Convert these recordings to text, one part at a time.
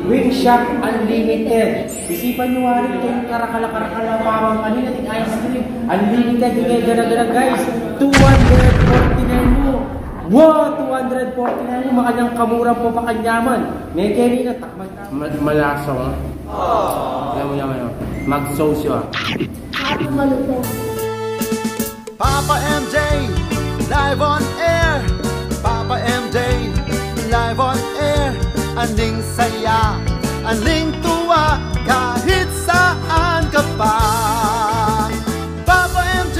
Wing Shock Unlimited. Isipan nyo nga rin kayong karakala parang kanina ting ice cream. Unlimited yung kaya gana-gana guys. 249 mo. Wow! 249 mo. Makanyang kamura po pa kanyaman. May kanina takman. Malaso ha. Alam mo naman o. Mag-sauce ha. Papa MJ, live on air. Papa MJ, live on air. Aning saya, aning tuwa, kahit saan ka pa. Papa MJ.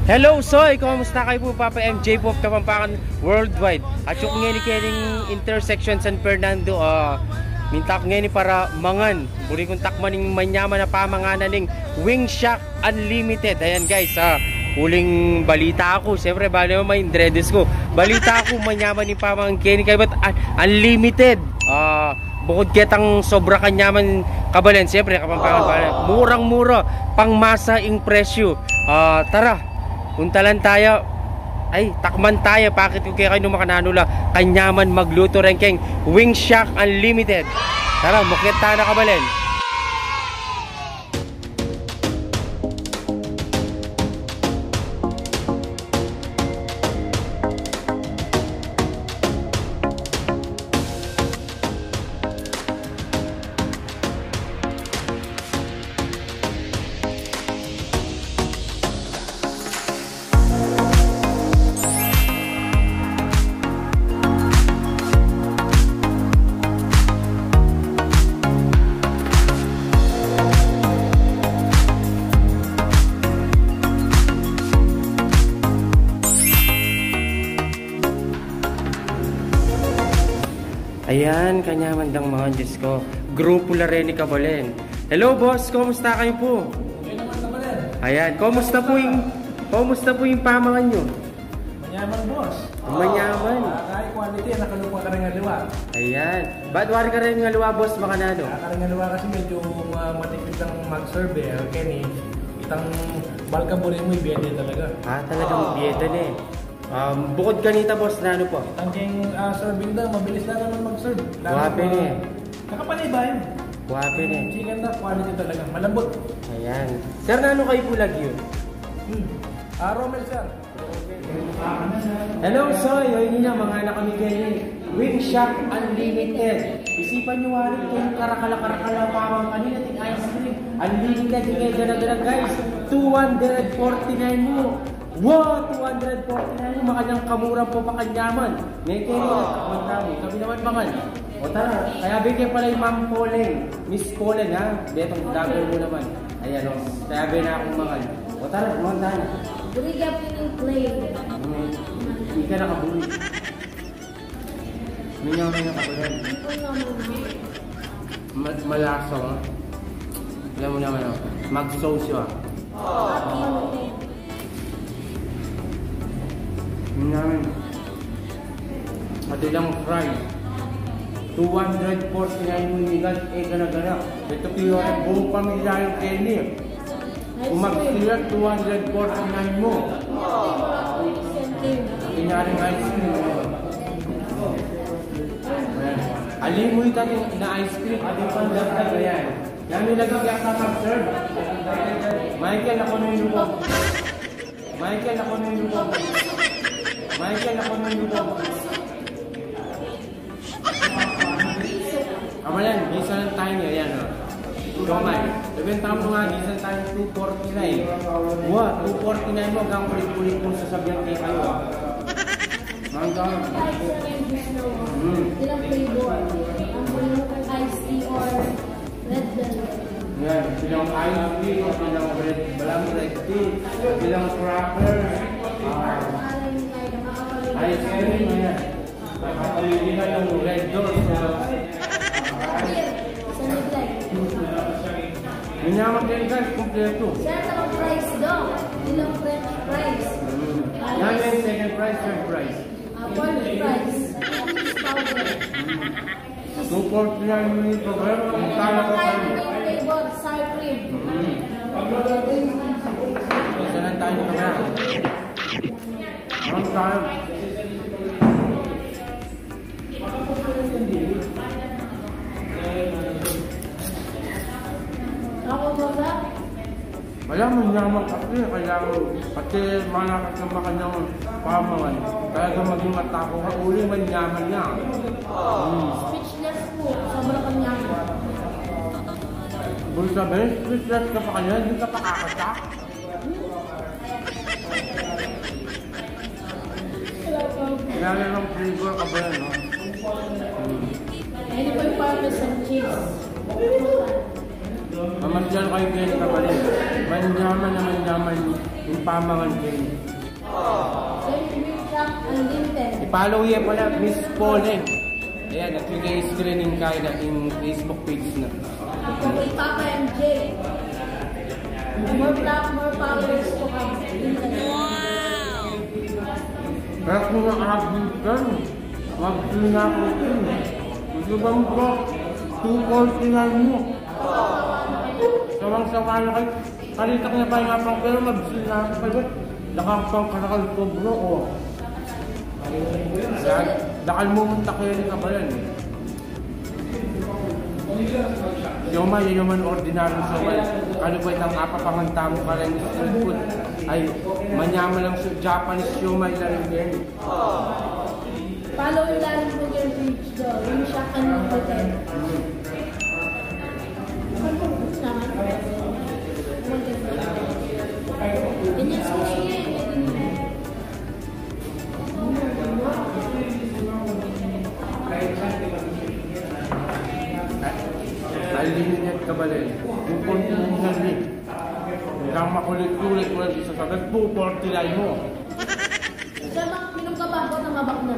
Hello Soy! Kumusta kayo po? Papa MJ po, Kapampangan Worldwide. At yung ngayon intersection San Fernando, minta ko ngayon para mangan. Buri kong takmaning manyaman na pamanganan ng Wing Shock Unlimited. Ayan guys, huling balita ako. Siyempre, bali mo may dreads ko. Balita ako, manyaman yung pamangan Kenny kayo. But unlimited. Bukod kitang sobra kanyaman kabalen. Siyempre, Kapampangan balen. Murang-mura. Pangmasa ing presyo. Tara, puntalan tayo. Ay, takman tayo. Bakit kung kayo makananula? Kanyaman magluto rin keng Wing Shock Unlimited. Tara, mukit tayo na kabalen. Ayan, kanyamandang mga Diyos ko. Grupo la rin ni Kabalen. Hello boss, kumusta kayo po? Okay naman Kabalen. Ayan, kumusta po yung pamangan nyo? Manyaman boss. Manyaman. Kahit quality, nakalupa ka rin nga liwa. Ayan. Ba't wari ka rin nga luwa boss, makanado? Ka rin nga liwa kasi medyo matipid ang mag-serve. Kenny, itang balkaburi mo yung biyede talaga. Talagang biyeda na eh. Bukod kanita boss na ano po? Tangking serving daw, mabilis na naman mag-serve. Wape na eh. Nakapanay ba yun? Wape na eh. Chicken na, quality talaga. Malambot. Ayan. Sir, na ano kayo pulag yun? Romel sir. Hello Soy! Hoy nina, mga anak kami kayo. Wing Shock Unlimited. Isipan nyo nga rin kayong karakala parang kanina ting ice cream. Unlimited yung kaya gana-gana guys. 249 mo. Wow! 249 mo. Makanyang kamura po pa kanyaman. May kanina takman kami. Kami naman mangan. O tara, kaya bigyan pala yung Ma'am Polen. Miss Polen ha. Betong vlogger mo naman. Ayan o. Kaya bigyan na akong mangan. O tara, kumanta na. Bumigyan po yung play. Hindi ka nakabuli. Minyaw na yung kabulan. Malaso ha. Alam mo naman o. Mag-sauce ha. Minyaw. At ilang fries. 249 munigat. Gana-gana. Ito kayo ay buong pamilya yung Kenny. Umagsilat 249 mo. Kinyaring ice cream. Alimoy tayo na ice cream. Ating pandagdag. Ayan. Yan yung nagigyak na mag-serve. Michael, ako na yung lubog. Michael, ako na yung lubog. Michael, ako na yung lubog. Amalan, bisa ng time nyo. Ayan o. Kamay. Ibenta mo nga, gisan tayo 249. Wow, 249 mo hanggang kulit-kulit mong sasabihan kayo kayo. Hanggang. Ilang flavor? Ang bulungan iced tea or red velvet? Yan, bilang iced tea, bilang red tea, bilang crackers. Ice cream, yan. Nakapalili na yung red doors. Minyaman din guys, kompleto. Sir, talang price daw. Ilang french fries? Yan yung second price, third price. Fourth price. Cheese powder. 249 mo yung programa. Ang kala ko Kahit kayo. yung flavor, sour cream. Isa lang tayo na kaya. Ang kala. Alam mo, yaman kasi, kasi malakas ng kanyang pamangan. Kaya ka maging matako ka, uli man yaman niya. Speechless po. Sobrang kanyaman. Kung sabihin, speechless ka pa kanya, hindi ka pa kakatak. Kaya lang flavor ka ba yan, no? Ayun po yung parmesan cheese. Mamadyan kayo kayo ka pala. Manyaman yung pamangan kayo. Wing Shack Unlimited. I-follow yan pala, Miss Pauline. Ayan, nagbigay screening kayo na yung Facebook page na. Ako kay Papa MJ. More followers to come. Kaya kung nakakabit ka, mag-feel na ako ito. Gusto ba mo ko? 249 mo. Sawang-sawa na kayo. Kalitak na pa yung apang pero mag-feel na ako kayo. Nakakapang karakal ko bro. Oh. Dakal mo mong takirin ka ba yan? Siomay, yun naman ordinary siomay. Ano ba itang apapanganta mo ka rin street food? Ay, manyaman lang Japanese siomay na rin yan. Follow yung lalim po yung page doon. Wing Shack Unlimited. Ganyan sushi eh. Unlimited ka ba rin? Yung continental rin. Kailang makulit-kulit mo lang isa sagad po, 49 mo. Siya minum ka ba ako ng mabak na?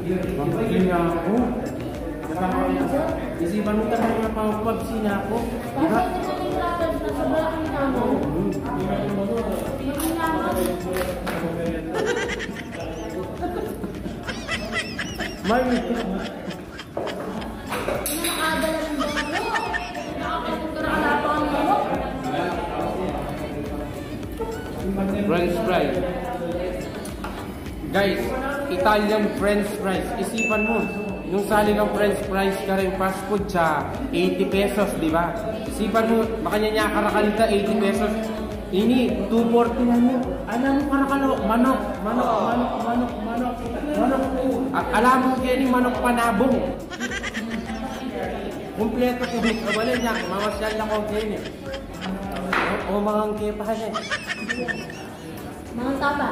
Mampagin na ako. Isipan mo talaga na pang-pabsin na ako. Bakit ito yung rappers na sa malaking tamo? May Nakakadala ng damo. Nakakalapan ang damo. French fries. Guys, Italian French fries. Isipan mo, nung sali ng French fries ka rin fast food sa 80 pesos, di ba? Isipan mo, baka niya karakalita 80 pesos. Ini, 240 na mo. Alam mo karakalo, manok. Alam mo kaya manok panabong. Kompleto ko din. Wala niya, mamasyal na ko kaya o mga kepa niya. Mga tapa.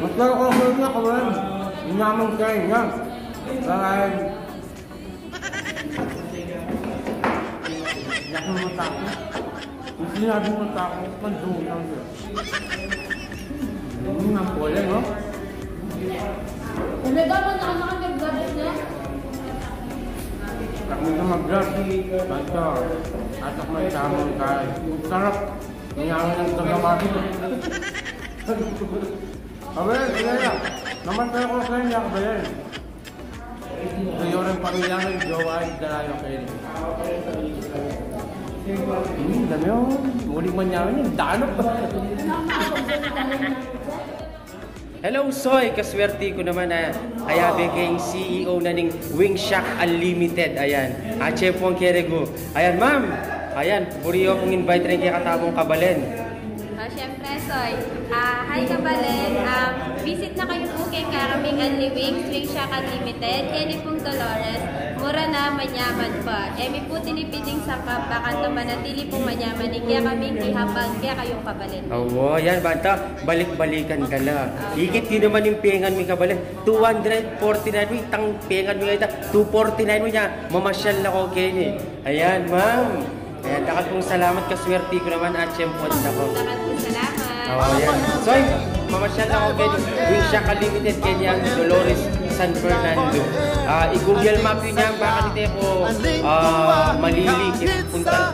Mas laro ko niya kawan. Nyamang kain niya. Dahil yak mo tako. Kung sinabi mo tako, pandong lang siya. Hindi nga po yan, no? Talaga mo nakakapag-gadget niya? Kami na mag-grab. Basta, atak man tamang kain. Sarap. Nangyari ng tagamati. Aben, kaya naman tayo ko sa inyo, kabayan. Kayo rin pangyayarin, jowa ay dalayo kayo. Dami yun. Muling manyaman yun. Danop ba? Hello, Soy! Kaswerte ko naman na ayabe kayong CEO na ng Wing Shack Unlimited. Ayan. Chef Juan Kerego. Ayan, ma'am. Ayan, puriyo kong invite rin kay katabong Kabalen. Siyempre, Soy. Hi, Kabalen. Visit na kayo po kay Karaming Unli Wings, Wing Shack Unlimited. Kenny pong Dolores. Mura na, manyaman pa. Emi po tinipiding sakap, baka manatili pong manyaman. Kaya kaming ihapang, kaya kayong Kabalen. Oo, yan, banta. Balik-balikan ka lang. Ikit yun naman yung pengan mo, Kabalen. 249 mo, itang pengan mo ito. 249 mo niya. Mamasyal na ko, Kenny. Ayan, ma'am. Ayan, dakat pong salamat. Kaswerte ko naman at siyempre ako. Dakat po salamat. Oo, yan. So, mamasyal na ko, Kenny. Wing Shack Unlimited, Kenya, Dolores, San Fernando. I-Google map yun yan. Baka hindi ko malili. Punta lang